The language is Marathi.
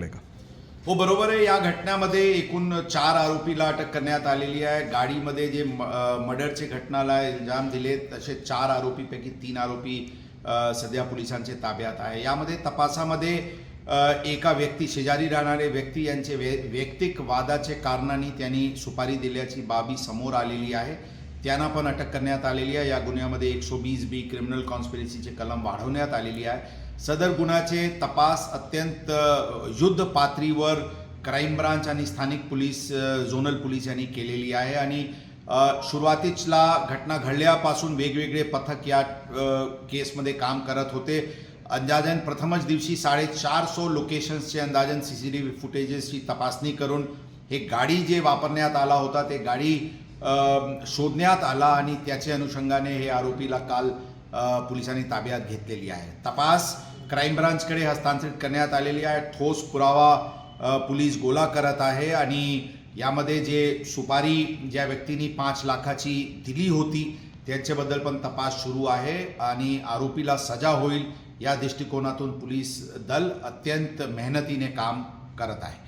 अटकले का? हो, बरोबर आहे. या घटनेमध्ये एकूण 4 आरोपीला अटक करण्यात आलेली आहे. गाडीमध्ये जे मर्डरचे घटनाला इल्जाम दिले तसे 4 आरोपीपैकी 3 आरोपी सध्या पोलिसांच्या ताब्यात आहे. यामध्ये तपासामध्ये एका व्यक्ती, शेजारी राहणारे व्यक्ती यांचे वैयक्तिक वादाचे कारणांनी त्यांनी सुपारी दिल्याची बाबी समोर आलेली आहे. त्यांना पण अटक करण्यात आलेली आहे. या गुन्ह्यामध्ये 120B क्रिमिनल कॉन्स्पिरसीचे कलम वाढवण्यात आलेली आहे. सदर गुन्ह्याचे तपास अत्यंत युद्ध पातळीवर क्राईम ब्रांच आणि स्थानिक पोलीस, झोनल पोलीस यांनी केलेली आहे आणि सुरुवातीला घटना घडल्यापासून वेगवेगळे पथक या केसमध्ये काम करत होते. अंदाजन प्रथमच दिवशी 450 लोकेशन्सचे अंदाजन CCTV फुटेजेसची तपासणी करून हे गाडी जे वापरण्यात आला होता ते गाडी शोधण्यात आला आणि त्याच्या अनुषंगाने हे आरोपीला काल पोलिसांनी ताब्यात घेतलेली आहे. तपास क्राईम ब्रांचकडे हस्तांतरित करण्यात आलेली आहे. ठोस पुरावा पोलीस गोळा करत आहे आणि यामध्ये जे सुपारी ज्या व्यक्तींनी 5 लाखाची दिली होती त्यांच्याबद्दल पण तपास सुरू आहे आणि आरोपीला सजा होईल या दृष्टिकोनातून पोलीस दल अत्यंत मेहनतीने काम करत आहे.